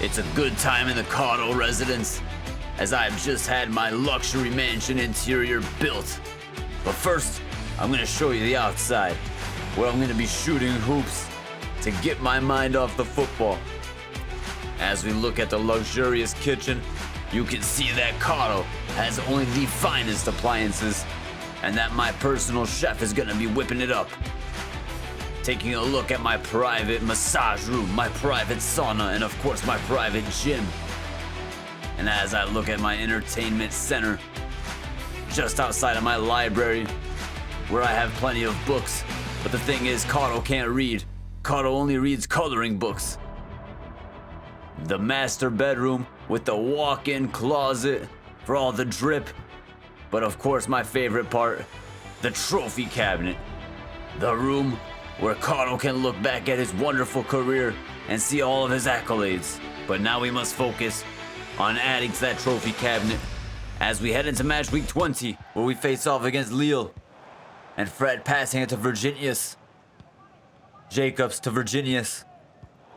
It's a good time in the Karo residence, as I have just had my luxury mansion interior built. But first, I'm gonna show you the outside, where I'm gonna be shooting hoops to get my mind off the football. As we look at the luxurious kitchen, you can see that Karo has only the finest appliances, and that my personal chef is gonna be whipping it up. Taking a look at my private massage room, my private sauna, and of course my private gym. And as I look at my entertainment center, just outside of my library, where I have plenty of books, but the thing is, Karo can't read. Karo only reads coloring books. The master bedroom with the walk-in closet for all the drip, but of course my favorite part, the trophy cabinet. The room where Karo can look back at his wonderful career and see all of his accolades. But now we must focus on adding to that trophy cabinet as we head into match week 20, where we face off against Lille. And Fred passing it to Virginius. Jacobs to Virginius.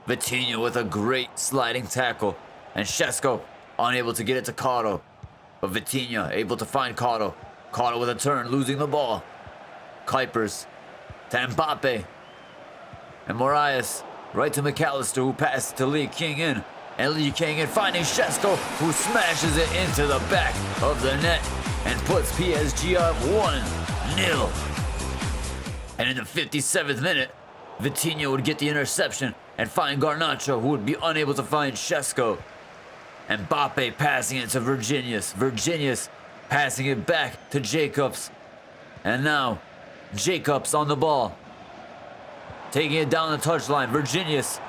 Vitinha with a great sliding tackle. And Shesko unable to get it to Karo. But Vitinha able to find Karo. Karo with a turn, losing the ball. Kuipers to Mbappe. And Moraes right to McAllister, who passes to Lee King in. And Lee King in finding Shesko, who smashes it into the back of the net and puts PSG up 1-0. And in the 57th minute, Vitinha would get the interception and find Garnacho, who would be unable to find Shesko. And Mbappe passing it to Virginius. Virginius passing it back to Jacobs. And now, Jacobs on the ball. Taking it down the touchline. Virginius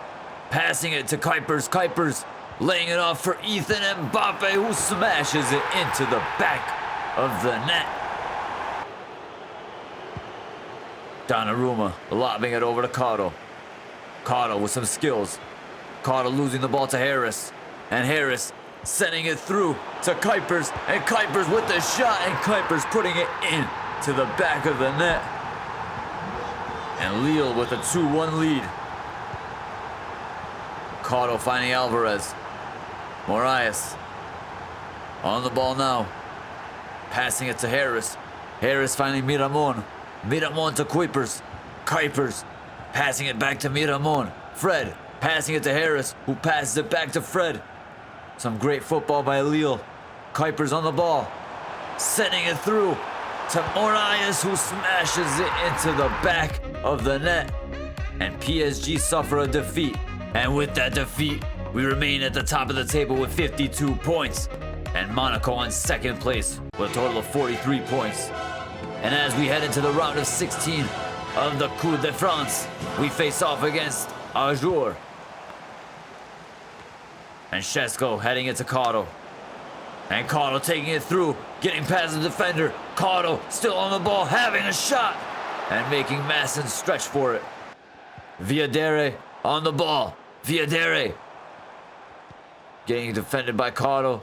passing it to Kuipers. Kuipers laying it off for Ethan Mbappe, who smashes it into the back of the net. Donnarumma lobbing it over to Karo. Karo with some skills. Karo losing the ball to Harris. And Harris sending it through to Kuipers. And Kuipers with the shot. And Kuipers putting it in to the back of the net. And Lille with a 2-1 lead. Karo finding Alvarez. Moraes on the ball now. Passing it to Harris. Harris finding Miramon. Miramon to Kuipers. Kuipers passing it back to Miramon. Fred passing it to Harris, who passes it back to Fred. Some great football by Lille. Kuipers on the ball. Sending it through to Moraes, who smashes it into the back of the net. And PSG suffer a defeat. And with that defeat, we remain at the top of the table with 52 points. And Monaco in second place with a total of 43 points. And as we head into the round of 16 of the Coupe de France, we face off against Ajour. And Shesko heading it to Karo. And Karo taking it through, getting past the defender. Karo still on the ball, having a shot, and making Masson stretch for it. Viadere on the ball. Viadere getting defended by Karo.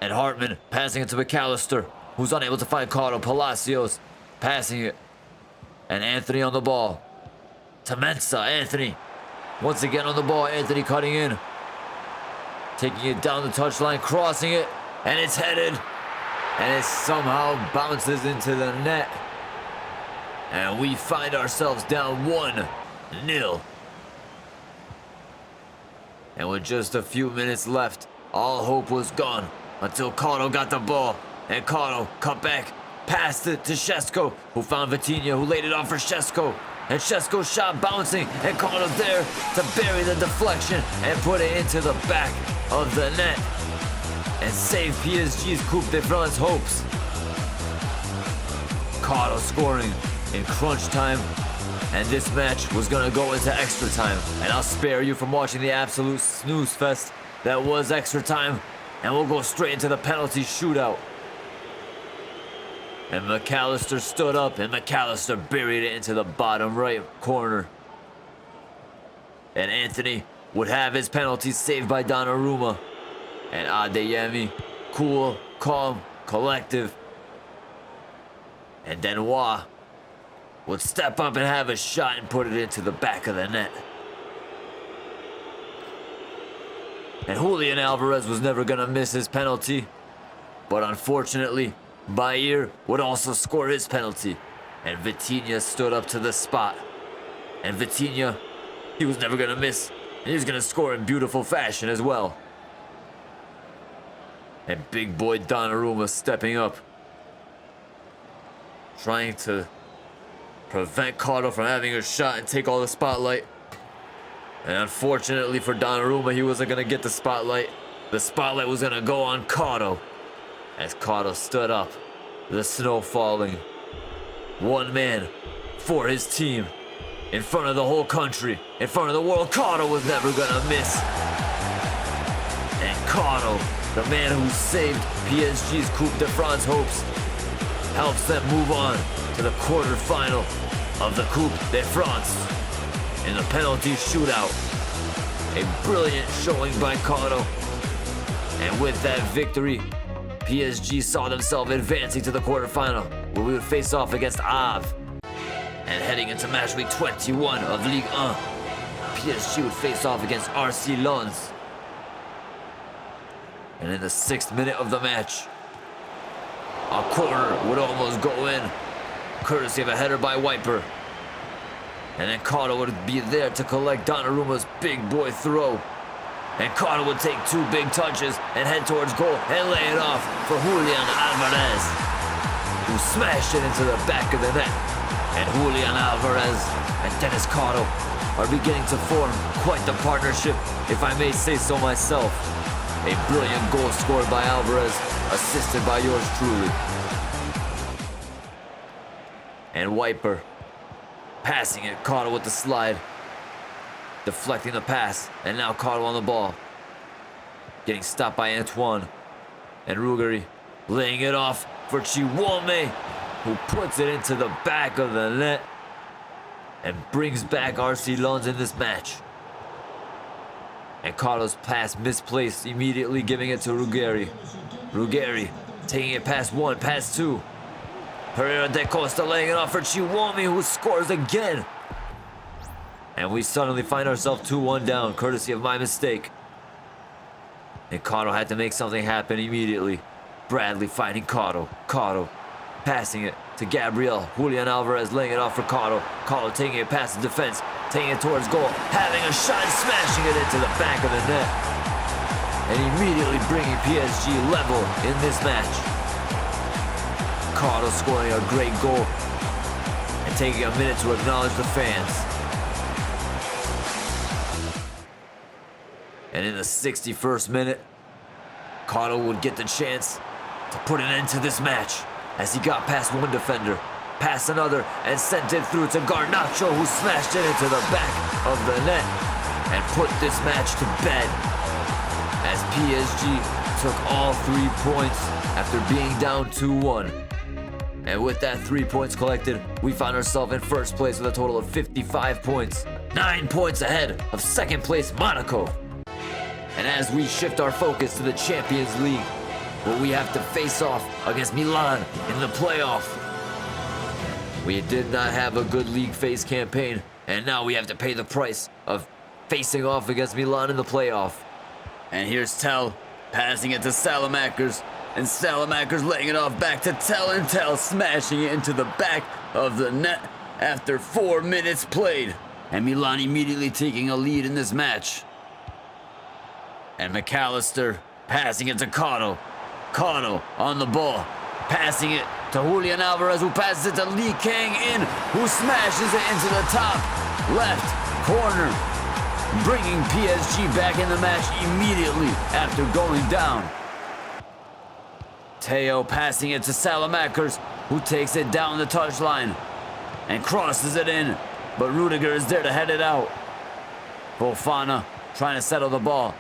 And Hartman passing it to McAllister, who's unable to find Karo. Palacios passing it. And Anthony on the ball. To Mensah. Anthony once again on the ball. Anthony cutting in. Taking it down the touchline, crossing it. And it's headed, and it somehow bounces into the net. And we find ourselves down 1-0. And with just a few minutes left, all hope was gone until Karo got the ball. And Karo cut back, passed it to Shesko, who found Vitinha, who laid it off for Shesko. And Shesko's shot bouncing, and Karo's there to bury the deflection and put it into the back of the net. And save PSG's Coupe de France hopes. Karo scoring in crunch time, and this match was gonna go into extra time. And I'll spare you from watching the absolute snooze fest that was extra time, and we'll go straight into the penalty shootout. And McAllister stood up, and McAllister buried it into the bottom right corner. And Anthony would have his penalty saved by Donnarumma. And Adeyemi, cool, calm, collective. And Denois would step up and have a shot and put it into the back of the net. And Julian Alvarez was never gonna miss his penalty. But unfortunately, Bayer would also score his penalty. And Vitinha stood up to the spot. And Vitinha, he was never gonna miss. And he was gonna score in beautiful fashion as well. And big boy Donnarumma stepping up. Trying to prevent Karo from having a shot and take all the spotlight. And unfortunately for Donnarumma, he wasn't gonna get the spotlight. The spotlight was gonna go on Karo. As Karo stood up, the snow falling. One man for his team. In front of the whole country, in front of the world, Karo was never gonna miss. And Karo, the man who saved PSG's Coupe de France hopes, helps them move on to the quarterfinal of the Coupe de France in the penalty shootout. A brilliant showing by Karo. And with that victory, PSG saw themselves advancing to the quarterfinal, where we would face off against Ave. And heading into match week 21 of Ligue 1, PSG would face off against RC Lens. And in the 6th minute of the match, a corner would almost go in, courtesy of a header by Wiper. And then Karo would be there to collect Donnarumma's big boy throw. And Karo would take 2 big touches and head towards goal and lay it off for Julian Alvarez, who smashed it into the back of the net. And Julian Alvarez and Denis Karo are beginning to form quite the partnership, if I may say so myself. A brilliant goal scored by Alvarez, assisted by yours truly. And Wiper passing it, Karo with the slide, deflecting the pass, and now Karo on the ball. Getting stopped by Antoine. And Ruggeri laying it off for Chiwome, who puts it into the back of the net and brings back RC Lens in this match. And Karo's pass misplaced, immediately giving it to Ruggeri. Ruggeri taking it past 1, past 2. Pereira da Costa laying it off for Chiwome, who scores again. And we suddenly find ourselves 2-1 down, courtesy of my mistake. And Karo had to make something happen immediately. Bradley finding Karo. Karo passing it to Gabriel. Julian Alvarez laying it off for Karo. Karo taking it past the defense, taking it towards goal, having a shot, smashing it into the back of the net. And immediately bringing PSG level in this match. Karo scoring a great goal and taking a minute to acknowledge the fans. And in the 61st minute, Karo would get the chance to put an end to this match as he got past one defender, past another, and sent it through to Garnacho, who smashed it into the back of the net and put this match to bed as PSG took all 3 points after being down 2-1. And with that 3 points collected, we found ourselves in first place with a total of 55 points, 9 points ahead of second place Monaco. And as we shift our focus to the Champions League, where we have to face off against Milan in the playoff. We did not have a good league phase campaign, and now we have to pay the price of facing off against Milan in the playoff. And here's Tell passing it to Salamakers, and Salamakers laying it off back to Tell, and Tell smashing it into the back of the net after 4 minutes played. And Milan immediately taking a lead in this match. And McAllister passing it to Karo. Karo on the ball, passing it to Julian Alvarez, who passes it to Lee Kang in, who smashes it into the top left corner, bringing PSG back in the match immediately after going down. Teo passing it to Salamakers, who takes it down the touchline and crosses it in, but Rudiger is there to head it out. Fofana trying to settle the ball.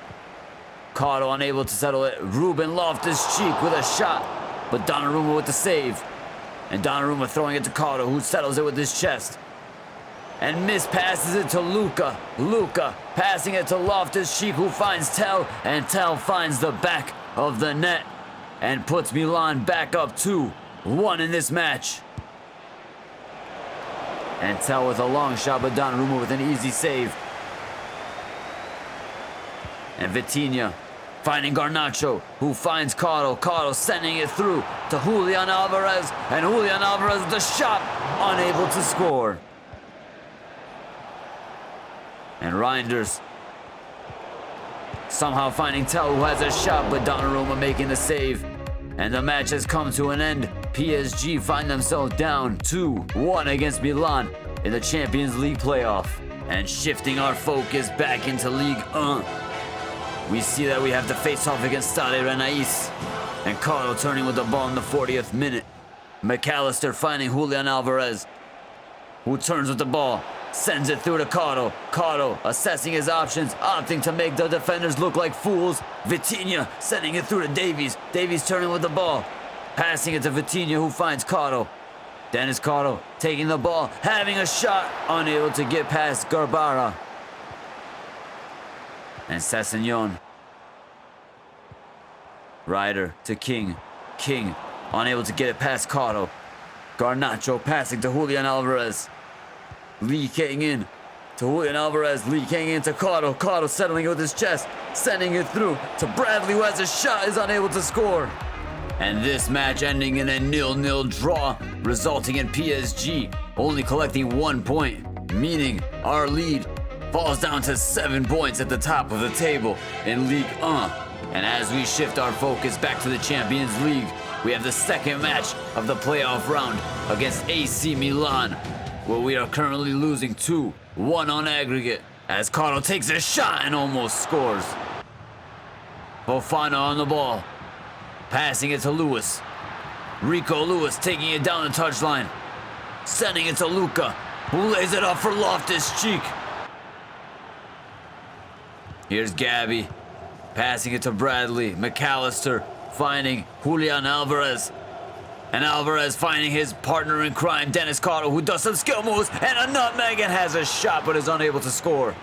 Karo unable to settle it. Ruben Loftus-Cheek with a shot, but Donnarumma with the save. And Donnarumma throwing it to Karo, who settles it with his chest. And mispasses it to Luca. Luca passing it to Loftus-Cheek, who finds Tell, and Tell finds the back of the net and puts Milan back up 2-1 in this match. And Tell with a long shot, but Donnarumma with an easy save. And Vitinha finding Garnacho, who finds Karo. Karo sending it through to Julian Alvarez. And Julian Alvarez with the shot, unable to score. And Reinders somehow finding Tell, who has a shot, but Donnarumma making the save. And the match has come to an end. PSG find themselves down 2-1 against Milan in the Champions League playoff. And shifting our focus back into Ligue 1, we see that we have to face off against Stade Rennais. And Karo turning with the ball in the 40th minute. McAllister finding Julian Alvarez, who turns with the ball, sends it through to Karo. Karo assessing his options, opting to make the defenders look like fools. Vitinha sending it through to Davies. Davies turning with the ball, passing it to Vitinha, who finds Karo. Denis Karo taking the ball, having a shot, unable to get past Garbara. And Sessegnon. Ryder to King. King unable to get it past Karo. Garnacho passing to Julian Alvarez. Lee Kang in to Julian Alvarez. Lee Kang in to Karo. Karo settling it with his chest, sending it through to Bradley, who has a shot, is unable to score. And this match ending in a 0-0 draw, resulting in PSG only collecting 1 point, meaning our lead falls down to 7 points at the top of the table in Ligue 1. And as we shift our focus back to the Champions League, we have the second match of the playoff round against AC Milan, where we are currently losing 2-1 on aggregate, as Karo takes a shot and almost scores. Fofana on the ball, passing it to Lewis. Rico Lewis taking it down the touchline, sending it to Luca, who lays it up for Loftus-Cheek. Here's Gabby, passing it to Bradley. McAllister finding Julian Alvarez. And Alvarez finding his partner in crime, Denis Karo, who does some skill moves and a nutmeg and has a shot but is unable to score.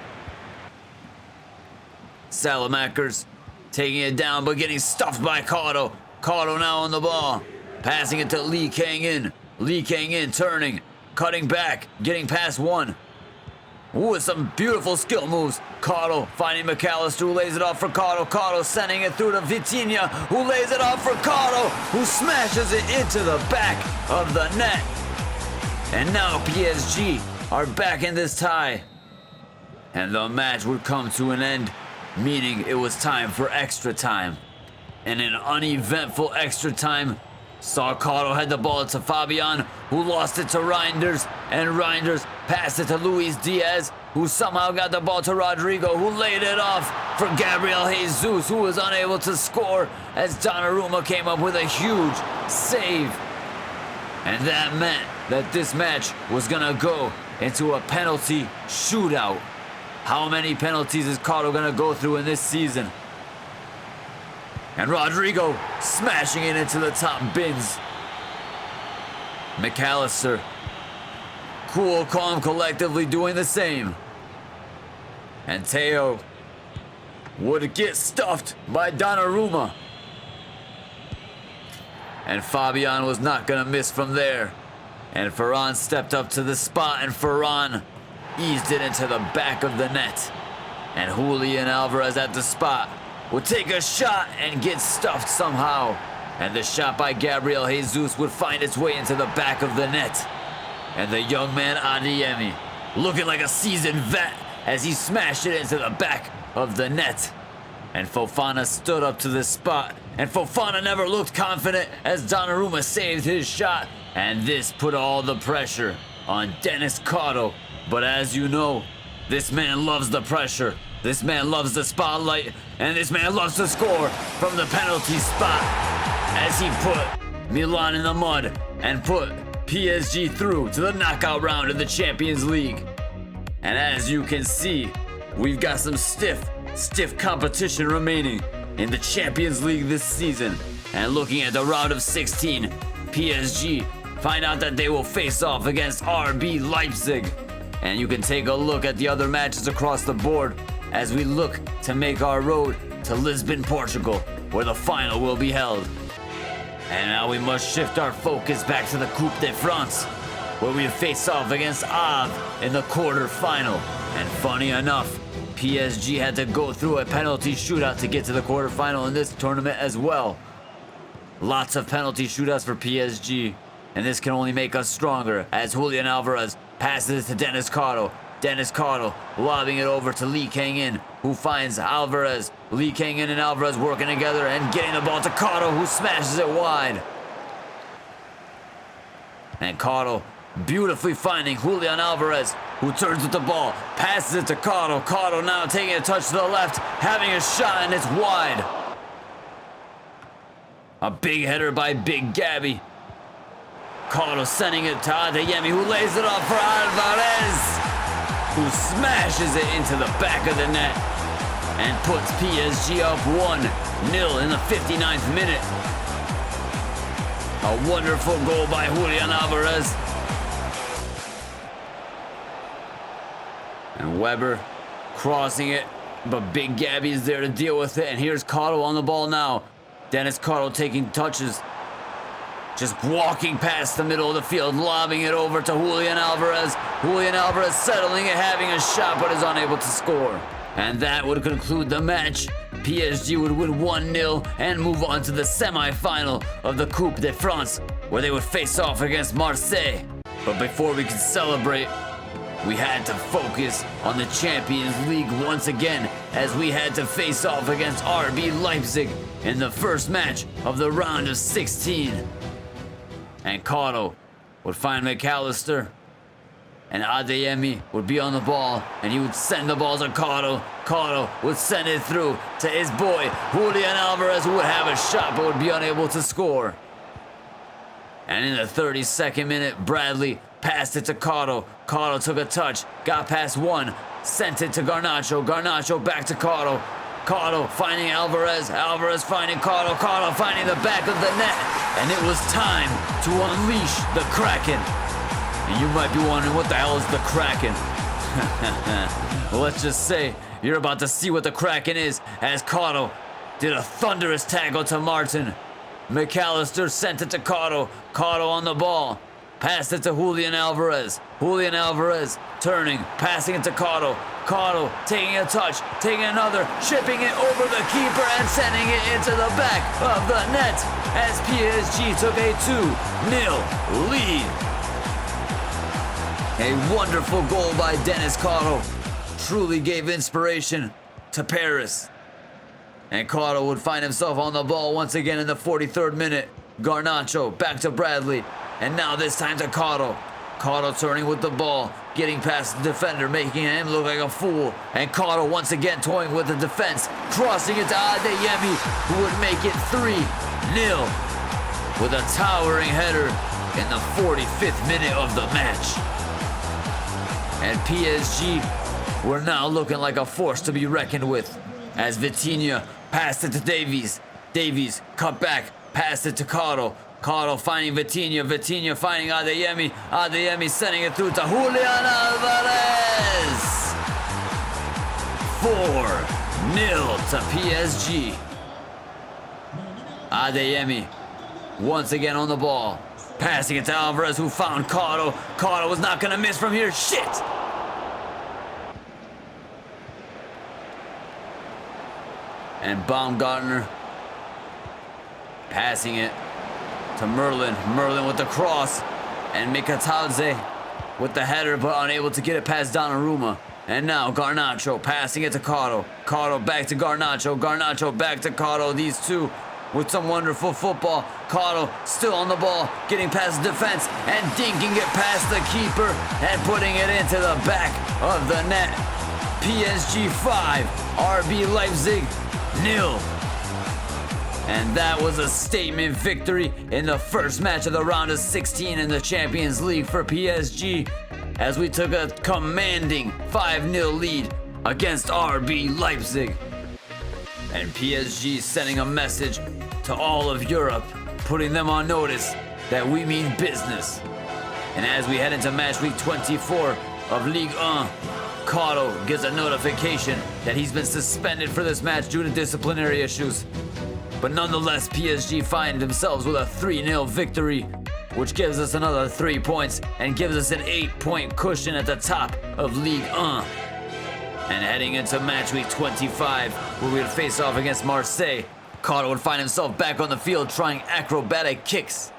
Salamakers taking it down but getting stuffed by Karo. Karo now on the ball, passing it to Lee Kang in. Lee Kang in, turning, cutting back, getting past one. Ooh, with some beautiful skill moves. Karo finding McAllister, who lays it off for Karo. Karo sending it through to Vitinha, who lays it off for Karo, who smashes it into the back of the net. And now PSG are back in this tie. And the match would come to an end, meaning it was time for extra time. And an uneventful extra time saw Karo head the ball to Fabian, who lost it to Reinders, and Reinders passed it to Luis Diaz, who somehow got the ball to Rodrigo, who laid it off for Gabriel Jesus, who was unable to score as Donnarumma came up with a huge save. And that meant that this match was gonna go into a penalty shootout. How many penalties is Karo gonna go through in this season? And Rodrigo smashing it into the top bins. McAllister, cool, calm, collectively doing the same. And Teo would get stuffed by Donnarumma. And Fabian was not gonna miss from there. And Ferran stepped up to the spot, and Ferran eased it into the back of the net. And Julian Alvarez at the spot would take a shot and get stuffed somehow. And the shot by Gabriel Jesus would find its way into the back of the net. And the young man Adeyemi, looking like a seasoned vet as he smashed it into the back of the net. And Fofana stood up to the spot, and Fofana never looked confident as Donnarumma saved his shot. And this put all the pressure on Denis Karo. But as you know, this man loves the pressure. This man loves the spotlight, and this man loves to score from the penalty spot as he put Milan in the mud and put PSG through to the knockout round of the Champions League. And as you can see, we've got some stiff competition remaining in the Champions League this season. And looking at the round of 16, PSG find out that they will face off against RB Leipzig. And you can take a look at the other matches across the board as we look to make our road to Lisbon, Portugal, where the final will be held. And now we must shift our focus back to the Coupe de France, where we face off against Havre in the quarter-final. And funny enough, PSG had to go through a penalty shootout to get to the quarterfinal in this tournament as well. Lots of penalty shootouts for PSG, and this can only make us stronger as Julian Alvarez passes it to Denis Karo. Denis Karo lobbing it over to Lee Kang-in, who finds Alvarez. Lee Kang-in and Alvarez working together and getting the ball to Karo, who smashes it wide. And Karo beautifully finding Julian Alvarez, who turns with the ball, passes it to Karo. Karo now taking a touch to the left, having a shot, and it's wide. A big header by Big Gabby. Karo sending it to Adeyemi, who lays it off for Alvarez, who smashes it into the back of the net and puts PSG up 1-0 in the 59th minute. A wonderful goal by Julian Alvarez. And Weber crossing it, but Big Gabby is there to deal with it. And here's Karo on the ball now. Denis Karo taking touches, just walking past the middle of the field, lobbing it over to Julian Alvarez. Julian Alvarez settling it, having a shot, but is unable to score. And that would conclude the match. PSG would win 1-0 and move on to the semi-final of the Coupe de France, where they would face off against Marseille. But before we could celebrate, we had to focus on the Champions League once again, as we had to face off against RB Leipzig in the first match of the round of 16. And Karo would find McAllister, and Adeyemi would be on the ball, and he would send the ball to Karo. Karo would send it through to his boy, Julian Alvarez, who would have a shot but would be unable to score. And in the 32nd minute, Bradley passed it to Karo. Karo took a touch, got past one, sent it to Garnacho. Garnacho back to Karo. Karo finding Alvarez. Alvarez finding Karo. Karo finding the back of the net. And it was time to unleash the Kraken. And you might be wondering, what the hell is the Kraken? Well, let's just say you're about to see what the Kraken is, as Karo did a thunderous tackle to Martin. McAllister sent it to Karo. Karo on the ball. Passed it to Julian Alvarez. Julian Alvarez turning, passing it to Karo. Karo taking a touch, taking another, chipping it over the keeper and sending it into the back of the net as PSG took a 2-0 lead. A wonderful goal by Denis Karo truly gave inspiration to Paris. And Karo would find himself on the ball once again in the 43rd minute. Garnacho back to Bradley, and now this time to Karo. Karo turning with the ball, getting past the defender, making him look like a fool. And Karo once again toying with the defense, crossing it to Adeyemi, who would make it 3-0 with a towering header in the 45th minute of the match. And PSG were now looking like a force to be reckoned with, as Vitinha passed it to Davies. Davies cut back, passed it to Karo. Karo finding Vitinha. Vitinha finding Adeyemi. Adeyemi sending it through to Julian Alvarez. 4-0 to PSG. Adeyemi once again on the ball, passing it to Alvarez, who found Karo. Karo was not going to miss from here. Shit! And Baumgartner passing it to Merlin. Merlin with the cross. And Mikatadze with the header, but unable to get it past Donnarumma. And now Garnacho passing it to Karo. Karo back to Garnacho. Garnacho back to Karo. These two with some wonderful football. Karo still on the ball, getting past the defense and dinking it past the keeper and putting it into the back of the net. PSG 5, RB Leipzig 0. And that was a statement victory in the first match of the round of 16 in the Champions League for PSG, as we took a commanding 5-0 lead against RB Leipzig. And PSG sending a message to all of Europe, putting them on notice that we mean business. And as we head into match week 24 of Ligue 1, Karo gets a notification that he's been suspended for this match due to disciplinary issues. But nonetheless, PSG find themselves with a 3-0 victory, which gives us another 3 points and gives us an 8-point cushion at the top of Ligue 1. And heading into match week 25, where we would face off against Marseille, Karo would find himself back on the field trying acrobatic kicks.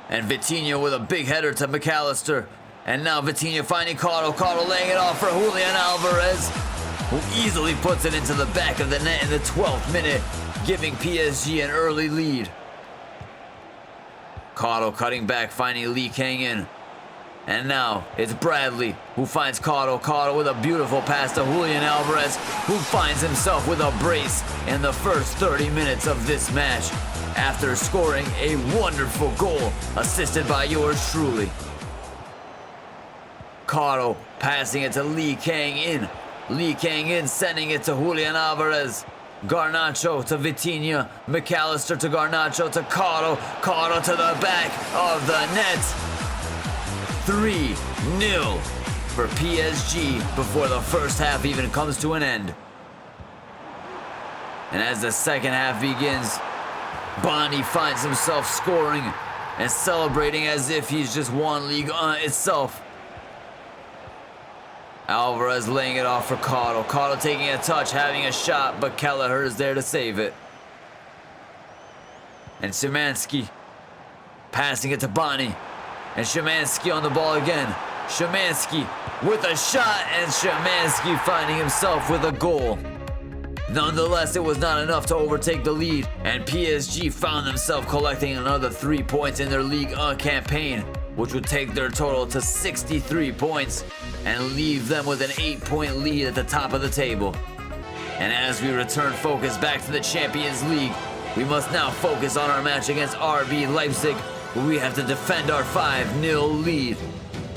And Vitinha with a big header to McAllister. And now Vitinha finding Karo. Karo laying it off for Julian Alvarez, who easily puts it into the back of the net in the 12th minute, giving PSG an early lead. Karo cutting back, finding Lee Kang in. And now it's Bradley who finds Karo. Karo with a beautiful pass to Julian Alvarez, who finds himself with a brace in the first 30 minutes of this match, after scoring a wonderful goal assisted by yours truly. Karo passing it to Lee Kang in. Lee Kang in, sending it to Julian Alvarez. Garnacho to Vitinha. McAllister to Garnacho to Karo. Karo to the back of the net. 3-0 for PSG before the first half even comes to an end. And as the second half begins, Bonnie finds himself scoring and celebrating as if he's just won Ligue 1 itself. Alvarez laying it off for Karo. Karo taking a touch, having a shot, but Kelleher is there to save it. And Szymanski passing it to Bonnie. And Szymanski on the ball again. Szymanski with a shot, and Szymanski finding himself with a goal. Nonetheless, it was not enough to overtake the lead, and PSG found themselves collecting another 3 points in their Ligue 1 campaign, which would take their total to 63 points and leave them with an 8-point lead at the top of the table. And as we return focus back to the Champions League, we must now focus on our match against RB Leipzig, where we have to defend our 5-0 lead.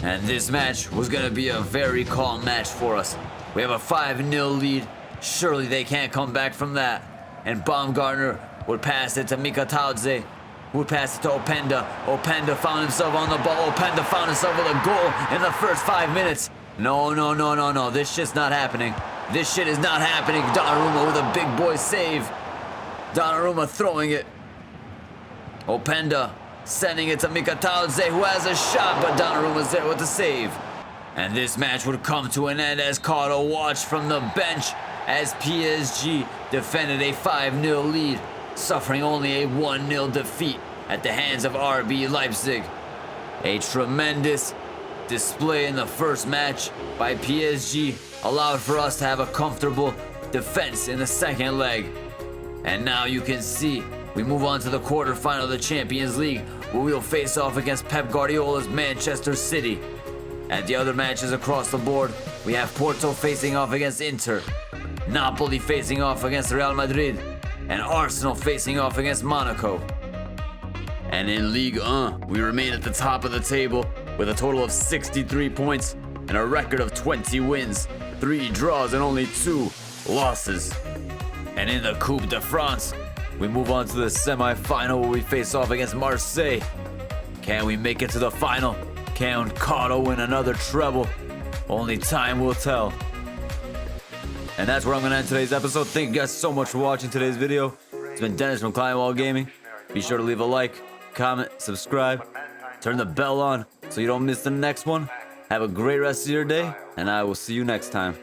And this match was going to be a very calm match for us. We have a 5-0 lead. Surely they can't come back from that. And Baumgartner would pass it to Mikataudze, who would pass it to Openda. Openda found himself on the ball. Openda found himself with a goal in the first 5 minutes. No. This shit's not happening. This shit is not happening. Donnarumma with a big boy save. Donnarumma throwing it. Openda sending it to Mikataudze, who has a shot, but Donnarumma's there with the save. And this match would come to an end as Karo watched from the bench as PSG defended a 5-0 lead, suffering only a 1-0 defeat at the hands of RB Leipzig. A tremendous display in the first match by PSG allowed for us to have a comfortable defense in the second leg. And now you can see we move on to the quarterfinal of the Champions League, where we'll face off against Pep Guardiola's Manchester City. At the other matches across the board, we have Porto facing off against Inter, Napoli facing off against Real Madrid, and Arsenal facing off against Monaco. And in Ligue 1, we remain at the top of the table with a total of 63 points and a record of 20 wins, 3 draws, and only 2 losses. And in the Coupe de France, we move on to the semi-final where we face off against Marseille. Can we make it to the final? Can Karo win another treble? Only time will tell. And that's where I'm going to end today's episode. Thank you guys so much for watching today's video. It's been Dennis from Climbwall Gaming. Be sure to leave a like, comment, subscribe, turn the bell on so you don't miss the next one. Have a great rest of your day, and I will see you next time.